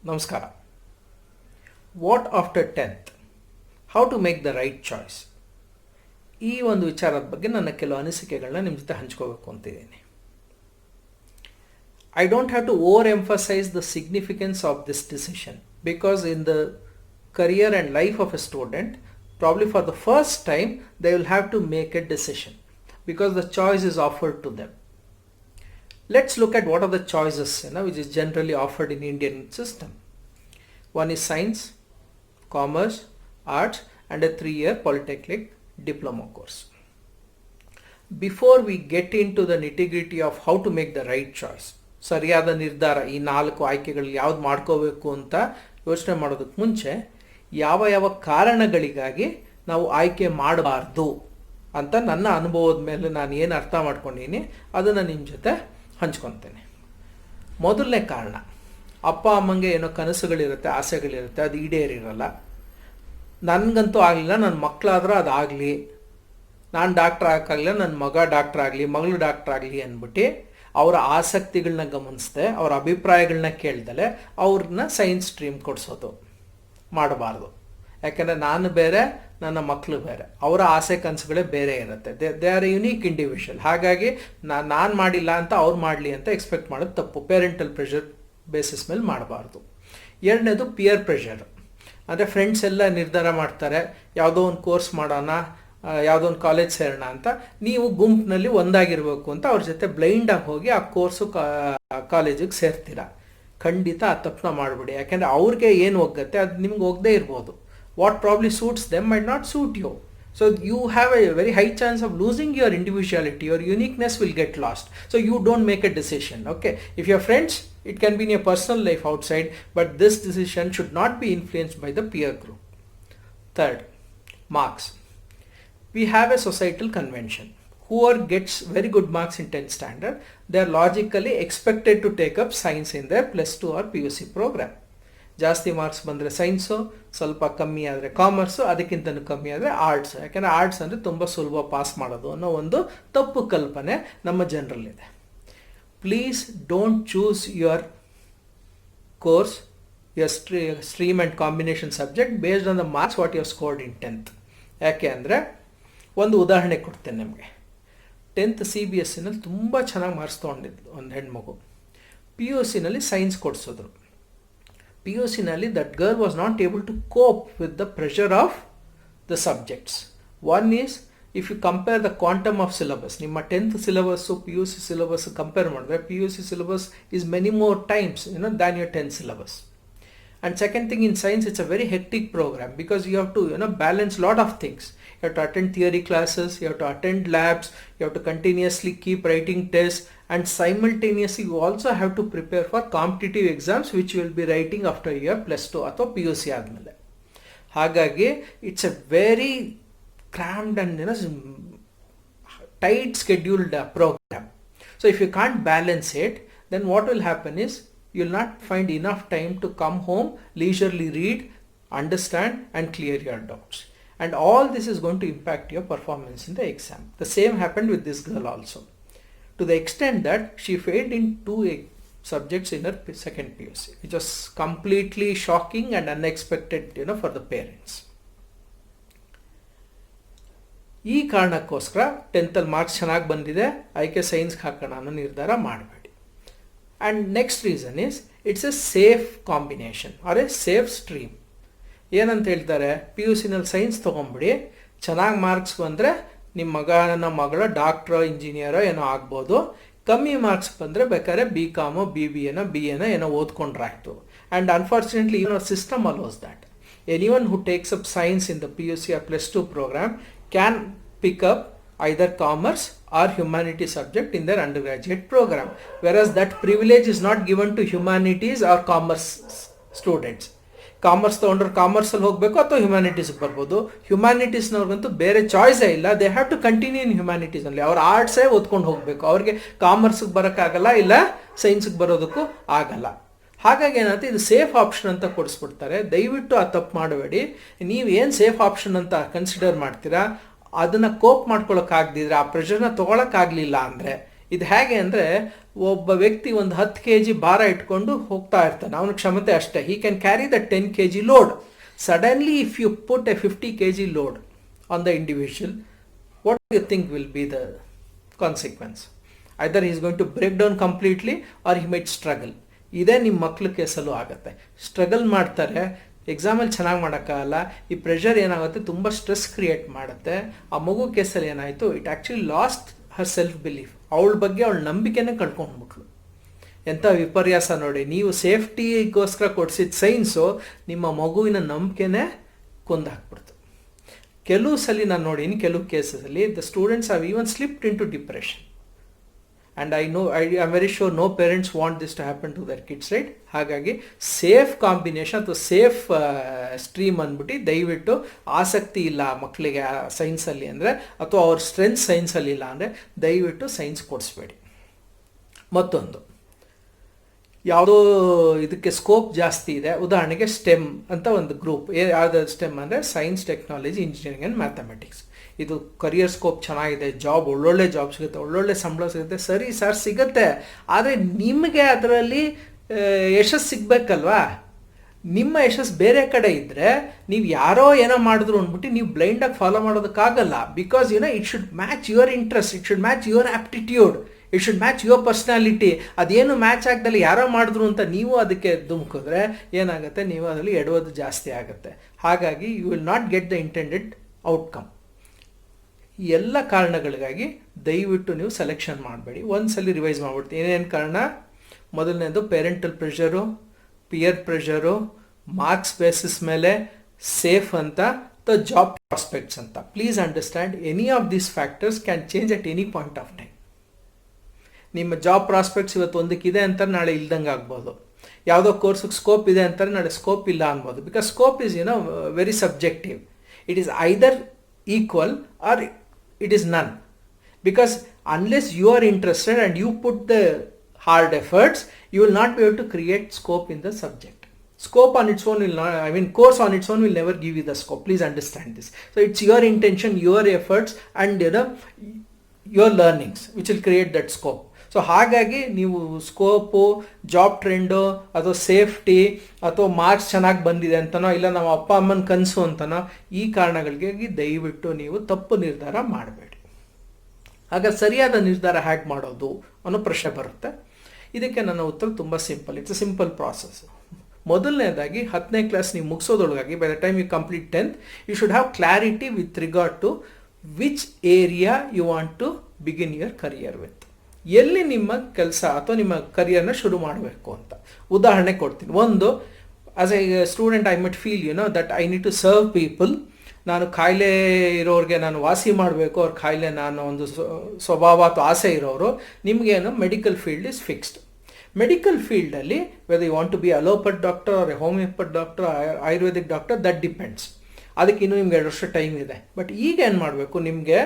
ನಮಸ್ಕಾರ. What after 10th? How to make the right choice? ಈ ಒಂದು ವಿಚಾರದ ಬಗ್ಗೆ ನನ್ನ ಕೆಲವು ಅನಿಸಿಕೆಗಳನ್ನ ನಿಮ್ಮ ಜೊತೆ ಹಂಚ್ಕೋಬೇಕು ಅಂತಿದ್ದೀನಿ. I don't have to overemphasize the significance of this decision because in the career and life of a student, probably for the first time, they will have to make a decision because the choice is offered to them. Let's look at what are the choices which is generally offered in Indian system. One is science, commerce, arts and a 3-year polytechnic diploma course. Before we get into the nitty-gritty of how to make the right choice, ಸರಿಯಾದ ನಿರ್ಧಾರ ಈ 4 ಆಯ್ಕೆಗಳಲ್ಲಿ ಯಾವ್ದು ಮಾಡ್ಕೋಬೇಕು ಅಂತ ಯೋಚನೆ ಮಾಡೋದಕ್ಕೆ ಮುಂಚೆ ಯಾವ ಕಾರಣಗಳಿಗಾಗಿ ನಾವು ಆಯ್ಕೆ ಮಾಡಬಾರ್ದು ಅಂತ ನನ್ನ ಅನುಭವದ ಮೇಲೆ ನಾನು ಏನು ಅರ್ಥ ಮಾಡ್ಕೊಂಡಿದ್ದೀನಿ ಅದನ್ನು ನಿಮ್ಮ ಜೊತೆ ಹಂಚ್ಕೊತೇನೆ. ಮೊದಲನೇ ಕಾರಣ, ಅಪ್ಪ ಅಮ್ಮಂಗೆ ಏನೋ ಕನಸುಗಳಿರುತ್ತೆ, ಆಸೆಗಳಿರುತ್ತೆ, ಅದು ಈಡೇರಿರಲ್ಲ. ನನಗಂತೂ ಆಗಲಿಲ್ಲ, ನನ್ನ ಮಕ್ಕಳಾದ್ರೆ ಅದಾಗಲಿ, ನಾನು ಡಾಕ್ಟ್ರ್ ಆಗೋಕ್ಕಾಗಲಿಲ್ಲ, ನನ್ನ ಮಗ ಡಾಕ್ಟ್ರ್ ಆಗಲಿ, ಮಗಳು ಡಾಕ್ಟ್ರ್ ಆಗಲಿ ಅಂದ್ಬಿಟ್ಟು ಅವರ ಆಸಕ್ತಿಗಳನ್ನ ಗಮನಿಸದೆ, ಅವರ ಅಭಿಪ್ರಾಯಗಳನ್ನ ಕೇಳ್ದಲೆ ಅವ್ರನ್ನ ಸೈನ್ಸ್ ಸ್ಟ್ರೀಮ್ ಕೊಡಿಸೋದು ಮಾಡಬಾರ್ದು. ಯಾಕೆಂದರೆ ನಾನು ಬೇರೆ, ನನ್ನ ಮಕ್ಕಳು ಬೇರೆ, ಅವರ ಆಸೆ ಕನಸುಗಳೇ ಬೇರೆ ಇರುತ್ತೆ. They are A unique individual. ಹಾಗಾಗಿ ನಾನು ಮಾಡಿಲ್ಲ ಅಂತ ಅವ್ರು ಮಾಡಲಿ ಅಂತ ಎಕ್ಸ್ಪೆಕ್ಟ್ ಮಾಡೋದು ತಪ್ಪು. ಪೇರೆಂಟಲ್ ಪ್ರೆಷರ್ ಬೇಸಿಸ್ ಮೇಲೆ ಮಾಡಬಾರ್ದು. ಎರಡನೇದು ಪಿಯರ್ ಪ್ರೆಷರ್. ಅಂದರೆ ಫ್ರೆಂಡ್ಸ್ ಎಲ್ಲ ನಿರ್ಧಾರ ಮಾಡ್ತಾರೆ, ಯಾವುದೋ ಒಂದು ಕೋರ್ಸ್ ಮಾಡೋಣ, ಯಾವುದೋ ಒಂದು ಕಾಲೇಜ್ ಸೇರೋಣ ಅಂತ, ನೀವು ಗುಂಪಿನಲ್ಲಿ ಒಂದಾಗಿರಬೇಕು ಅಂತ ಅವ್ರ ಜೊತೆ ಬ್ಲೈಂಡಾಗಿ ಹೋಗಿ ಆ ಕೋರ್ಸು ಕಾಲೇಜಿಗೆ ಸೇರ್ತೀರಾ. ಖಂಡಿತ ಆ ತಪ್ಪನ್ನ ಮಾಡಿಬಿಡಿ. ಯಾಕೆಂದರೆ ಅವ್ರಿಗೆ ಏನು ಒಗ್ಗತ್ತೆ ಅದು ನಿಮ್ಗೆ ಒಗ್ಗದೇ ಇರ್ಬೋದು. What probably suits them might not suit you. So you have a very high chance of losing your individuality. Your uniqueness will get lost. So you don't make a decision. Okay. If you're friends, it can be in your personal life outside, but this decision should not be influenced by the peer group. Third, marks. We have a societal convention. Whoever gets very good marks in 10th standard, they are logically expected to take up science in their +2 or PUC program. ಜಾಸ್ತಿ marks ಬಂದರೆ science, ಸ್ವಲ್ಪ ಕಮ್ಮಿ ಆದರೆ commerce, ಅದಕ್ಕಿಂತ ಕಮ್ಮಿ ಆದರೆ arts. ಯಾಕೆಂದರೆ arts ಅಂದರೆ ತುಂಬ ಸುಲಭ ಪಾಸ್ ಮಾಡೋದು ಅನ್ನೋ ಒಂದು ತಪ್ಪು ಕಲ್ಪನೆ ನಮ್ಮ ಜನರಲ್ಲಿದೆ. Please don't choose your course, your stream and combination subject based on the marks what you scored in 10th. ಯಾಕೆ ಅಂದರೆ ಒಂದು ಉದಾಹರಣೆ ಕೊಡ್ತೇನೆ ನಿಮಗೆ. 10th CBSE ತುಂಬ ಚೆನ್ನಾಗಿ ಮಾರ್ಕ್ಸ್ ತೊಗೊಂಡಿದ್ಲು ಒಂದು ಹೆಣ್ಮಗು. PUC ಸೈನ್ಸ್ ಕೊಡಿಸಿದ್ರು. PUC that girl was not able to cope with the pressure of the subjects. One is, if you compare the quantum of syllabus, ನಿಮ್ಮ 10th syllabus PUC syllabus compare ಮಾಡಿದ್ರೆ PUC syllabus is many more times than your 10th syllabus. And second thing, in science it's a very hectic program because you have to balance lot of things. You have to attend theory classes, you have to attend labs, you have to continuously keep writing tests, and simultaneously you also have to prepare for competitive exams which you will be writing after your +2 ಅಥವಾ PUC ಆದಮೇಲೆ. ಹಾಗಾಗಿ it's A very crammed and tight scheduled program. So if you can't balance it, then what will happen is you will not find enough time to come home, leisurely read, understand and clear your doubts. And all this is going to impact your performance in the exam. The same happened with this girl also, to the extent that she failed in 2 subjects in her second PUC, which was completely shocking and unexpected for the parents. ಈ ಕಾರಣಕ್ಕೋಸ್ಕರ 10th marks ಚೆನ್ನಾಗಿ ಬಂದಿದೆ, ಆಯ್ಕೆ ಸೈನ್ಸ್ಗೆ ಹಾಕೋಣ ಅನ್ನೋ ನಿರ್ಧಾರ ಮಾಡಬೇಡಿ. And next reason is, it's a safe combination or a safe stream. ಏನಂತ ಹೇಳ್ತಾರೆ, PUC ಸೈನ್ಸ್ ತೊಗೊಂಬಿಡಿ, ಚೆನ್ನಾಗಿ ಮಾರ್ಕ್ಸ್ ಬಂದರೆ ನಿಮ್ಮ ಮಗನ ಮಗಳ ಡಾಕ್ಟ್ರೋ ಇಂಜಿನಿಯರೋ ಏನೋ ಆಗ್ಬೋದು. ಕಮ್ಮಿ ಮಾರ್ಕ್ಸ್ ಬಂದರೆ ಬೇಕಾದ್ರೆ BCom BBA BA ಏನೋ ಓದ್ಕೊಂಡ್ರಾಯ್ತು. And unfortunately our system allows that. Anyone who takes up science in the PUC or +2 program can pick up either commerce or humanities subject in their undergraduate program, whereas that privilege is not given to humanities or commerce students. Commerce ತೊಗೊಂಡ್ರೆ ಕಾಮರ್ಸಲ್ಲಿ ಹೋಗಬೇಕು ಅಥವಾ ಹ್ಯುಮ್ಯಾನಿಟೀಸ್ಗೆ ಬರ್ಬೋದು. ಹ್ಯುಮ್ಯಾನಿಟೀಸ್ನವ್ರಿಗಂತೂ ಬೇರೆ ಚಾಯ್ಸೇ ಇಲ್ಲ, they have to continue in ಹ್ಯುಮ್ಯಾನಿಟೀಸಲ್ಲಿ. ಅವ್ರು ಆರ್ಟ್ಸೇ ಓದ್ಕೊಂಡು ಹೋಗಬೇಕು, ಅವ್ರಿಗೆ ಕಾಮರ್ಸ್ಗೆ ಬರೋಕ್ಕಾಗಲ್ಲ, ಇಲ್ಲ ಸೈನ್ಸ್ಗೆ ಬರೋದಕ್ಕೂ ಆಗಲ್ಲ. ಹಾಗಾಗಿ ಏನಾಗುತ್ತೆ, ಇದು ಸೇಫ್ ಆಪ್ಷನ್ ಅಂತ ಕೊಡಿಸ್ಬಿಡ್ತಾರೆ. ದಯವಿಟ್ಟು ಆ ತಪ್ಪು ಮಾಡಬೇಡಿ. ನೀವು ಏನು ಸೇಫ್ ಆಪ್ಷನ್ ಅಂತ ಕನ್ಸಿಡರ್ ಮಾಡ್ತೀರಾ, ಅದನ್ನು ಕೋಪ್ ಮಾಡ್ಕೊಳ್ಳೋಕ್ಕಾಗದಿದ್ರೆ, ಆ ಪ್ರೆಷರ್ನ ತೊಗೊಳಕ್ಕಾಗಲಿಲ್ಲ ಅಂದರೆ ಇದು ಹೇಗೆ ಅಂದರೆ, ಒಬ್ಬ ವ್ಯಕ್ತಿ ಒಂದು 10 kg ಭಾರ ಇಟ್ಕೊಂಡು ಹೋಗ್ತಾ ಇರ್ತಾನೆ, ಅವನ ಕ್ಷಮತೆ ಅಷ್ಟೇ, he can carry the 10 kg load. Suddenly if you put a 50 kg load on the individual, what do you think will be the consequence? Either he is going to break down completely or he might struggle. ಇದೇ ನಿಮ್ಮ ಮಕ್ಳ ಕೇಸಲ್ಲೂ ಆಗುತ್ತೆ. Struggle ಮಾಡ್ತಾರೆ, ಎಕ್ಸಾಮಲ್ಲಿ ಚೆನ್ನಾಗಿ ಮಾಡೋಕ್ಕಾಗಲ್ಲ, ಈ pressure ಏನಾಗುತ್ತೆ ತುಂಬ ಸ್ಟ್ರೆಸ್ ಕ್ರಿಯೇಟ್ ಮಾಡುತ್ತೆ. ಆ ಮಗು ಕೇಸಲ್ಲಿ ಏನಾಯಿತು, it actually last Har self belief, ಅವಳ ಬಗ್ಗೆ ಅವಳ ನಂಬಿಕೆನೇ ಕಳ್ಕೊಂಡ್ಬಿಟ್ಲು. ಎಂಥ ವಿಪರ್ಯಾಸ ನೋಡಿ, ನೀವು ಸೇಫ್ಟಿಗೋಸ್ಕರ ಕೊಡಿಸಿದ ಸೈನ್ಸು ನಿಮ್ಮ ಮಗುವಿನ ನಂಬಿಕೆನೇ ಕೊಂದಾಕ್ಬಿಡ್ತು. ಕೆಲವು ಸಲ ನಾನು ನೋಡಿನಿ, ಕೆಲವು ಕೇಸಲ್ಲಿ the students have even slipped into depression. And I am very sure no parents want this to happen to their kids, right? ಹಾಗಾಗಿ ಸೇಫ್ ಕಾಂಬಿನೇಷನ್ ಅಥವಾ ಸೇಫ್ ಸ್ಟ್ರೀಮ್ ಅಂದ್ಬಿಟ್ಟು ದಯವಿಟ್ಟು ಆಸಕ್ತಿ ಇಲ್ಲ ಮಕ್ಕಳಿಗೆ ಸೈನ್ಸಲ್ಲಿ ಅಂದರೆ, ಅಥವಾ ಅವ್ರ ಸ್ಟ್ರೆಂತ್ ಸೈನ್ಸಲ್ಲಿ ಇಲ್ಲ ಅಂದರೆ ದಯವಿಟ್ಟು ಸೈನ್ಸ್ ಕೊಡಿಸ್ಬೇಡಿ. ಮತ್ತೊಂದು, ಯಾವುದೋ ಇದಕ್ಕೆ ಸ್ಕೋಪ್ ಜಾಸ್ತಿ ಇದೆ, ಉದಾಹರಣೆಗೆ ಸ್ಟೆಮ್ ಅಂತ ಒಂದು ಗ್ರೂಪ್, ಯಾವ್ದು ಸ್ಟೆಮ್ ಅಂದರೆ science, technology, engineering and mathematics. ಇದು ಕರಿಯರ್ ಸ್ಕೋಪ್ ಚೆನ್ನಾಗಿದೆ, ಜಾಬ್ ಒಳ್ಳೊಳ್ಳೆ ಜಾಬ್ ಸಿಗುತ್ತೆ, ಒಳ್ಳೊಳ್ಳೆ ಸಂಬಳ ಸಿಗುತ್ತೆ. ಸರಿ ಸರ್, ಸಿಗುತ್ತೆ, ಆದರೆ ನಿಮಗೆ ಅದರಲ್ಲಿ ಯಶಸ್ಸು ಸಿಗಬೇಕಲ್ವಾ? ನಿಮ್ಮ ಯಶಸ್ಸು ಬೇರೆ ಕಡೆ ಇದ್ದರೆ ನೀವು ಯಾರೋ ಏನೋ ಮಾಡಿದ್ರು ಅಂದ್ಬಿಟ್ಟು ನೀವು ಬ್ಲೈಂಡಾಗಿ ಫಾಲೋ ಮಾಡೋದಕ್ಕಾಗಲ್ಲ. Because it should match your interest, it should match your aptitude, it should match your personality. ಅದೇನು ಮ್ಯಾಚ್ ಆಗ್ದಲ್ಲಿ ಯಾರೋ ಮಾಡಿದ್ರು ಅಂತ ನೀವು ಅದಕ್ಕೆ ಧುಮುಕಿದ್ರೆ ಏನಾಗುತ್ತೆ, ನೀವು ಅದರಲ್ಲಿ ಎಡವೋದು ಜಾಸ್ತಿ ಆಗುತ್ತೆ. ಹಾಗಾಗಿ you will not get the intended outcome. ಈ ಎಲ್ಲ ಕಾರಣಗಳಿಗಾಗಿ ದಯವಿಟ್ಟು ನೀವು ಸೆಲೆಕ್ಷನ್ ಮಾಡಬೇಡಿ. ಒಂದ್ಸಲಿ ರಿವೈಸ್ ಮಾಡ್ಬಿಡ್ತೀನಿ. ಏನೇನು ಕಾರಣ? ಮೊದಲನೇದು parental pressure, peer pressure, marks basis ಮೇಲೆ ಸೇಫ್ ಅಂತ, ದ ಜಾಬ್ ಪ್ರಾಸ್ಪೆಕ್ಟ್ಸ್ ಅಂತ. Please understand, any of these factors can change at any point of time. ನಿಮ್ಮ ಜಾಬ್ ಪ್ರಾಸ್ಪೆಕ್ಟ್ಸ್ ಇವತ್ತು ಒಂದಕ್ಕಿದೆ ಅಂತಾರೆ, ನಾಳೆ ಇಲ್ದಂಗೆ ಆಗ್ಬೋದು. ಯಾವುದೋ ಕೋರ್ಸಿಗೆ ಸ್ಕೋಪ್ ಇದೆ ಅಂತಾರೆ, ನಾಳೆ ಸ್ಕೋಪ್ ಇಲ್ಲ ಅನ್ಬೋದು. Because scope is very subjective. It is either equal or it is none, because unless you are interested and you put the hard efforts, you will not be able to create scope in the subject. Scope on its own will not, course on its own will never give you the scope. Please understand this. So it's your intention, your efforts and your learnings which will create that scope. So ಹಾಗಾಗಿ ನೀವು scope, job trend, ಅಥವಾ safety, ಅಥವಾ marks ಚೆನ್ನಾಗಿ ಬಂದಿದೆ ಅಂತನೋ, ಇಲ್ಲ ನಮ್ಮ ಅಪ್ಪ ಅಮ್ಮನ ಕನಸು ಅಂತನೋ, ಈ ಕಾರಣಗಳಿಗಾಗಿ ದಯವಿಟ್ಟು ನೀವು ತಪ್ಪು ನಿರ್ಧಾರ ಮಾಡಬೇಡಿ. ಆಗ ಸರಿಯಾದ ನಿರ್ಧಾರ ಹ್ಯಾಕ್ ಮಾಡೋದು ಅನ್ನೋ ಪ್ರಶ್ನೆ ಬರುತ್ತೆ. ಇದಕ್ಕೆ ನನ್ನ ಉತ್ತರ ತುಂಬ simple. It's a simple process. ಮೊದಲನೇದಾಗಿ 10ನೇ ಕ್ಲಾಸ್ ನೀವು ಮುಗಿಸೋದ್ರೊಳಗಾಗಿ, by the time you complete 10th, you should have clarity with regard to which area you want to begin your career with. ಎಲ್ಲಿ ನಿಮ್ಮ ಕೆಲಸ ಅಥವಾ ನಿಮ್ಮ ಕರಿಯರ್ನ ಶುರು ಮಾಡಬೇಕು ಅಂತ ಉದಾಹರಣೆ ಕೊಡ್ತೀನಿ. ಒಂದು, as a student I must feel that I need to serve people. ನಾನು ಕಾಯಿಲೆ ಇರೋರಿಗೆ ನಾನು ವಾಸಿ ಮಾಡಬೇಕು, ಅವ್ರ ಕಾಯಿಲೆ ನಾನು ಒಂದು ಸ್ವಭಾವ ಅಥವಾ ಆಸೆ ಇರೋರು. ನಿಮಗೇನು medical field is fixed. Medical ಫೀಲ್ಡಲ್ಲಿ whether you want to be allopath doctor or a homeopath doctor, Ayurvedic doctor, that depends. ಅದಕ್ಕೆ ಇನ್ನೂ ನಿಮ್ಗೆ 2 ವರ್ಷ ಟೈಮ್ ಇದೆ. ಬಟ್ ಈಗ ಏನು ಮಾಡಬೇಕು, ನಿಮಗೆ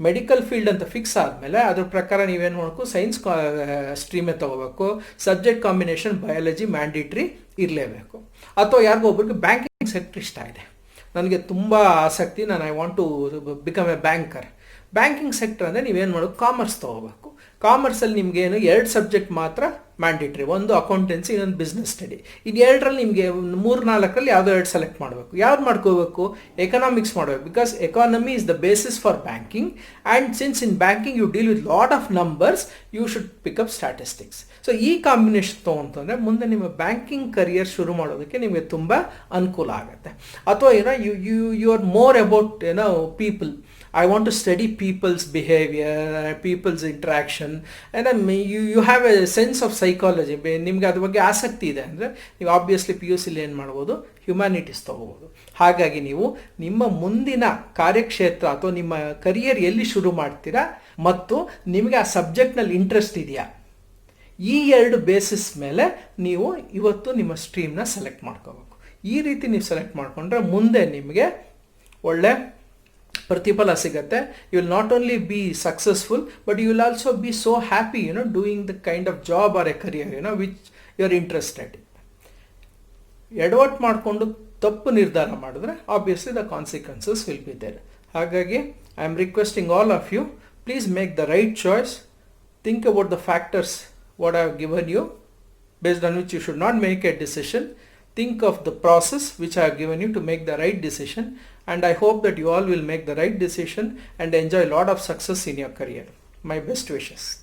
ಮೆಡಿಕಲ್ ಫೀಲ್ಡ್ ಅಂತ ಫಿಕ್ಸ್ ಆದಮೇಲೆ ಅದ್ರ ಪ್ರಕಾರ ನೀವೇನು ಮಾಡಬೇಕು, ಸೈನ್ಸ್ ಸ್ಟ್ರೀಮೇ ತೊಗೋಬೇಕು. ಸಬ್ಜೆಕ್ಟ್ ಕಾಂಬಿನೇಷನ್ ಬಯಾಲಜಿ ಮ್ಯಾಂಡೇಟ್ರಿ ಇರಲೇಬೇಕು. ಅಥವಾ ಯಾರಿಗೋ ಒಬ್ರಿಗೆ ಬ್ಯಾಂಕಿಂಗ್ ಸೆಕ್ಟರ್ ಇಷ್ಟ ಇದೆ, ನನಗೆ ತುಂಬ ಆಸಕ್ತಿ, ನಾನು I want to become a banker. Banking sector ಅಂದರೆ ನೀವೇನು ಮಾಡೋದು, ಕಾಮರ್ಸ್ ತೊಗೋಬೇಕು. ಕಾಮರ್ಸಲ್ಲಿ ನಿಮಗೇನು 2 ಸಬ್ಜೆಕ್ಟ್ ಮಾತ್ರ ಮ್ಯಾಂಡೇಟ್ರಿ, ಒಂದು ಅಕೌಂಟೆನ್ಸಿ, ಇನ್ನೊಂದು ಬಿಸ್ನೆಸ್ ಸ್ಟಡಿ. ಇದು 2ರಲ್ಲಿ ನಿಮಗೆ 3-4ರಲ್ಲಿ ಯಾವುದೋ 2 ಸೆಲೆಕ್ಟ್ ಮಾಡಬೇಕು. ಯಾವ್ದು ಮಾಡ್ಕೋಬೇಕು? ಎಕನಾಮಿಕ್ಸ್ ಮಾಡಬೇಕು. Because economy is the basis for banking, and since in banking you deal with lot of numbers, you should pick up statistics. So ಈ ಕಾಂಬಿನೇಷನ್ ತೊಗೊಂತಂದರೆ ಮುಂದೆ ನಿಮ್ಮ ಬ್ಯಾಂಕಿಂಗ್ ಕರಿಯರ್ ಶುರು ಮಾಡೋದಕ್ಕೆ ನಿಮಗೆ ತುಂಬ ಅನುಕೂಲ ಆಗುತ್ತೆ. ಅಥವಾ you are more about people. I want to study people's behavior, people's interaction, and you have a sense of psychology. ನಿಮ್ಗೆ ಅದ್ರ ಬಗ್ಗೆ ಆಸಕ್ತಿ ಇದೆ ಅಂದರೆ ನೀವು ಆಬ್ವಿಯಸ್ಲಿ PUCಲಿ ಏನು ಮಾಡ್ಬೋದು, ಹ್ಯುಮ್ಯಾನಿಟೀಸ್ ತೊಗೋಬೋದು. ಹಾಗಾಗಿ ನೀವು ನಿಮ್ಮ ಮುಂದಿನ ಕಾರ್ಯಕ್ಷೇತ್ರ ಅಥವಾ ನಿಮ್ಮ ಕರಿಯರ್ ಎಲ್ಲಿ ಶುರು ಮಾಡ್ತೀರಾ ಮತ್ತು ನಿಮಗೆ ಆ ಸಬ್ಜೆಕ್ಟ್ನಲ್ಲಿ ಇಂಟ್ರೆಸ್ಟ್ ಇದೆಯಾ, ಈ 2 ಬೇಸಿಸ್ ಮೇಲೆ ನೀವು ಇವತ್ತು ನಿಮ್ಮ ಸ್ಟ್ರೀಮ್ನ ಸೆಲೆಕ್ಟ್ ಮಾಡ್ಕೋಬೇಕು. ಈ ರೀತಿ ನೀವು ಸೆಲೆಕ್ಟ್ ಮಾಡಿಕೊಂಡ್ರೆ ಮುಂದೆ ನಿಮಗೆ ಒಳ್ಳೆ ಪ್ರತಿಫಲ ಸಿಗುತ್ತೆ. You will not only be successful, but you will also be so happy doing the kind of job or a career which you are interested. ಎಡವಟ್ಟು ಮಾಡಿಕೊಂಡು ತಪ್ಪು ನಿರ್ಧಾರ ಮಾಡಿದ್ರೆ obviously the consequences will be there. ಹಾಗಾಗಿ I am requesting all of you, please make the right choice Think about the factors what I have given you, based on which you should not make a decision. Think of the process which I have given you to make the right decision, and I hope that you all will make the right decision and enjoy a lot of success in your career. My best wishes.